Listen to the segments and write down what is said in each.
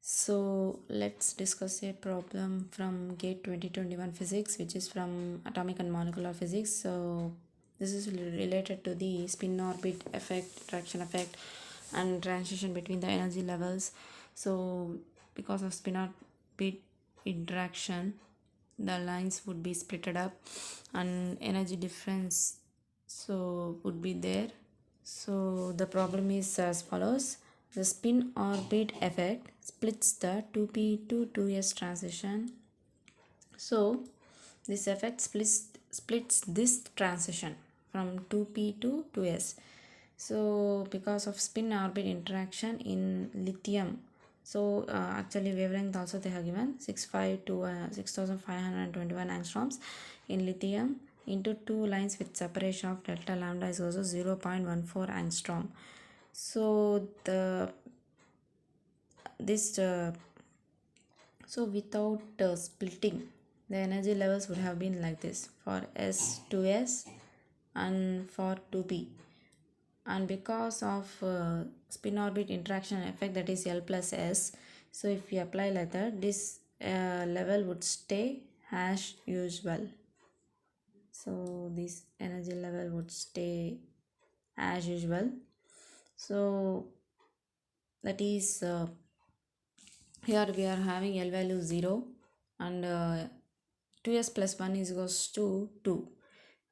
So let's discuss a problem from GATE 2021 physics, which is from atomic and molecular physics. So this is related to the spin orbit effect, traction effect, and transition between the energy levels. So because of spin orbit interaction, the lines would be splitted up and energy difference so would be there. So the problem is as follows: the spin orbit effect splits the 2p to 2s transition. So this effect splits this transition from 2p to 2s. So because of spin orbit interaction in lithium, so actually wavelength also they have given 6521 angstroms in lithium into two lines with separation of delta lambda is also 0.14 angstrom. So this so without splitting, the energy levels would have been like this for S 2S and for 2p. And because of spin orbit interaction effect, that is L plus S, so if we apply like that, this level would stay as usual. So this energy level would stay as usual. So that is here we are having L value 0 and 2s plus 1 is equals to 2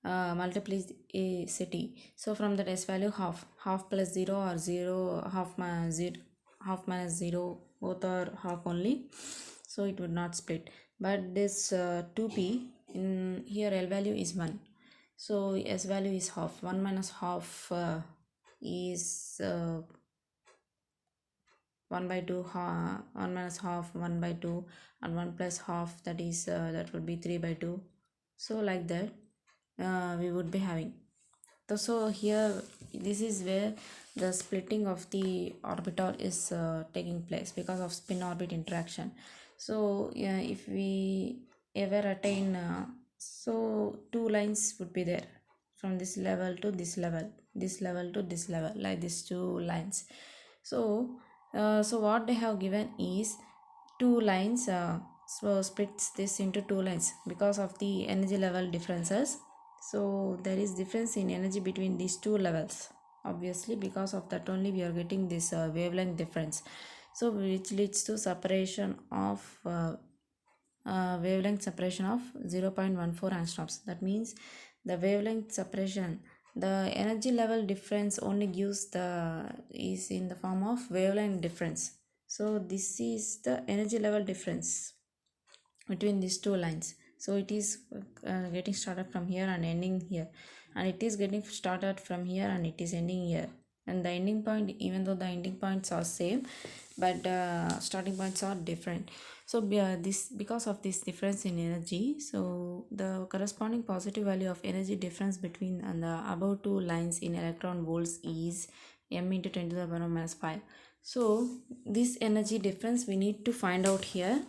multiplicity. So from that s value half plus 0 or 0 half minus 0, both are half only, so it would not split. But this 2p in here L value is 1, so s value is half. 1 minus half is 1 by 2, 1 minus half 1 by 2, and 1 plus half, that is that would be 3 by 2. So like that we would be having. So here this is where the splitting of the orbital is taking place because of spin orbit interaction. So yeah, if we ever attain so two lines would be there from this level to this level, this level to this level, like these two lines. So so what they have given is two lines, so splits this into two lines because of the energy level differences. So there is difference in energy between these two levels, obviously because of that only we are getting this wavelength difference, so which leads to separation of wavelength separation of 0.14 angstroms. That means the wavelength separation, the energy level difference only gives the is in the form of wavelength difference. So this is the energy level difference between these two lines. So it is getting started from here and ending here, and it is getting started from here and it is ending here, and the ending point, even though the ending points are same, but starting points are different. So this because of this difference in energy, so the corresponding positive value of energy difference between and the above two lines in electron volts is m into 10 to the power minus 5. So this energy difference we need to find out here.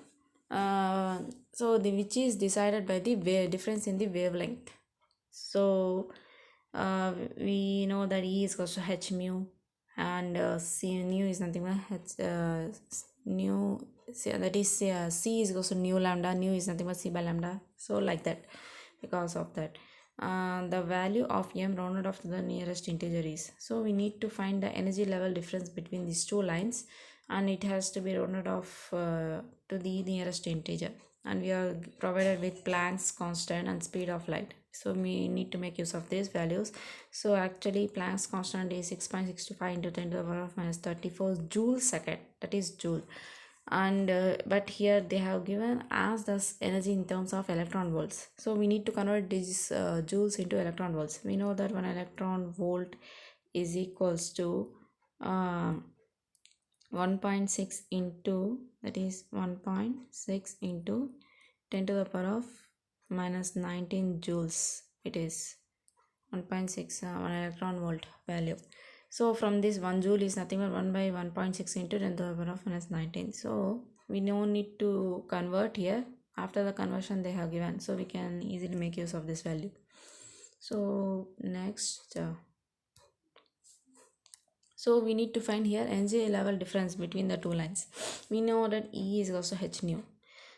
So the which is decided by the difference in the wavelength. So we know that E is equals to h mu, and c nu is nothing but nu, that is c is equals to nu lambda, nu is nothing but c by lambda. So like that, because of that the value of m rounded off to the nearest integer is, so we need to find the energy level difference between these two lines, and it has to be rounded off to the nearest integer, and we are provided with Planck's constant and speed of light, so we need to make use of these values. So actually Planck's constant is 6.625 into 10 to the power of minus 34 joule second, that is joule. And but here they have given as the energy in terms of electron volts, so we need to convert these joules into electron volts. We know that 1 electron volt is equals to 1.6 into, that is 1.6 into 10 to the power of minus 19 joules. It is 1.6 1 electron volt value. So from this 1 joule is nothing but 1 by 1.6 into 10 to the power of minus 19. So we no need to convert here. After the conversion they have given, so we can easily make use of this value. So next So we need to find here energy level difference between the two lines. We know that E is also H nu.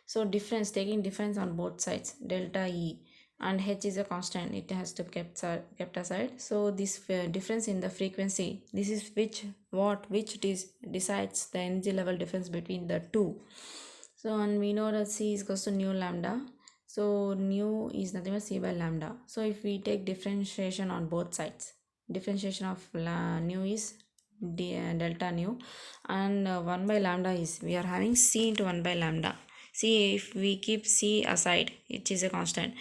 So difference, taking difference on both sides, delta E, and H is a constant, it has to kept aside. So this difference in the frequency, this is which decides the energy level difference between the two. So and we know that C is equals to nu lambda. So nu is nothing but C by lambda. So if we take differentiation on both sides, differentiation of nu is delta nu, and 1 by lambda is, we are having C into 1 by lambda. See, if we keep C aside, which is a constant,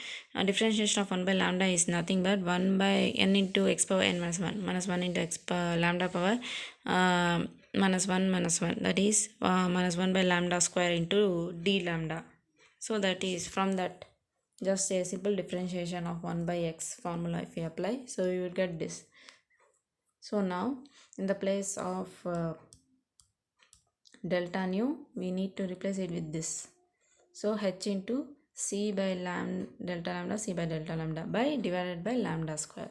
differentiation of 1 by lambda is nothing but 1 by n into x power n minus 1, minus 1 into x power lambda power minus 1 minus 1, that is minus 1 by lambda square into d lambda. So that is from that, just a simple differentiation of 1 by x formula if we apply, so you will get this. So now in the place of delta nu, we need to replace it with this. So h into c by delta lambda, c by delta lambda by divided by lambda square.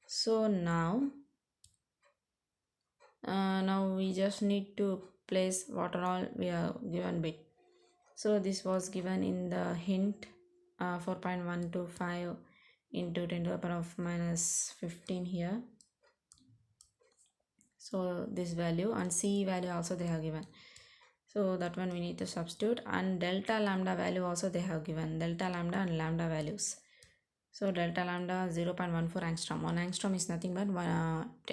So now we just need to place what are all we are given bit. So this was given in the hint, 4.125 into 10 to the power of minus 15 here. So this value and c value also they have given, so that one we need to substitute, and delta lambda value also they have given, delta lambda and lambda values. So delta lambda 0.14 angstrom. 1 angstrom is nothing but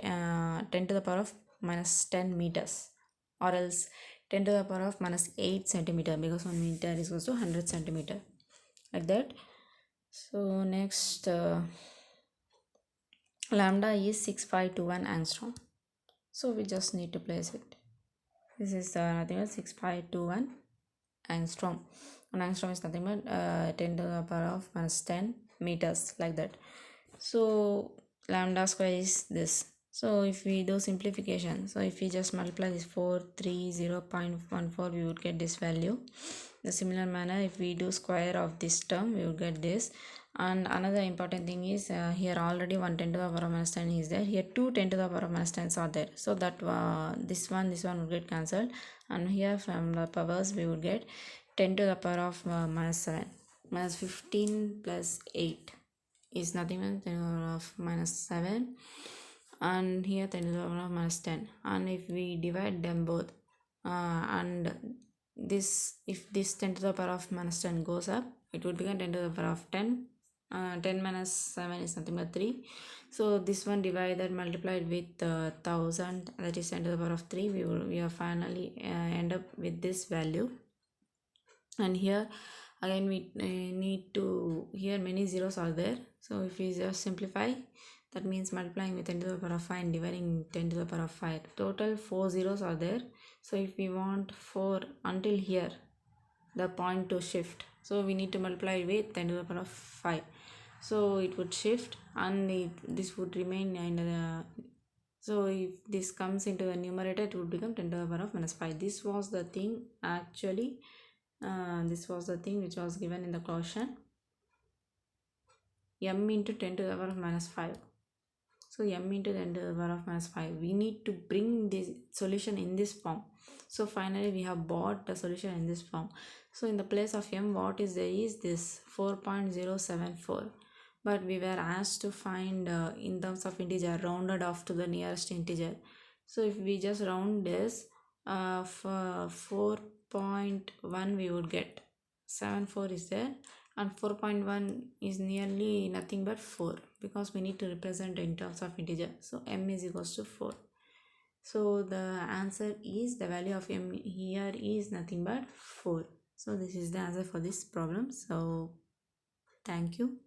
10 to the power of minus 10 meters, or else 10 to the power of minus 8 centimeter, because 1 meter is equal to 100 centimeter, like that. So next, lambda is 6521 angstrom. So we just need to place it. This is nothing but 6521 angstrom. An angstrom is nothing but 10 to the power of minus 10 meters, like that. So lambda square is this. So if we do simplification, so if we just multiply this 430.14, we would get this value. The similar manner, if we do square of this term, we will get this. And another important thing is, here already 1 10 to the power of minus 10 is there, here 2 10 to the power of minus 10s are there, so that this one will get cancelled, and here from the powers we would get 10 to the power of minus 7, minus 15 plus 8 is nothing but 10 to the power of minus 7, and here 10 to the power of minus 10, and if we divide them both, and this, if this 10 to the power of minus 10 goes up, it would become 10 to the power of 10. 10 minus 7 is nothing but 3. So this one divided multiplied with 1000, that is 10 to the power of 3, we are finally end up with this value. And here again we need to, here many zeros are there, so if we just simplify, that means multiplying with 10 to the power of 5 and dividing 10 to the power of 5, total 4 zeros are there. So if we want 4 until here, the point to shift, so we need to multiply with 10 to the power of 5, so it would shift, and this would remain in the, so if this comes into the numerator, it would become 10 to the power of minus 5. This was the thing actually, this was the thing which was given in the question, m into 10 to the power of minus 5. So m into 10 to the power of minus 5, we need to bring this solution in this form. So finally we have bought the solution in this form. So in the place of m, what is there is this 4.074, but we were asked to find in terms of integer, rounded off to the nearest integer. So if we just round this, for 4.1 we would get 74 is there, and 4.1 is nearly nothing but 4, because we need to represent in terms of integer, so m is equals to 4. So the answer is, the value of m here is nothing but 4. So this is the answer for this problem. So thank you.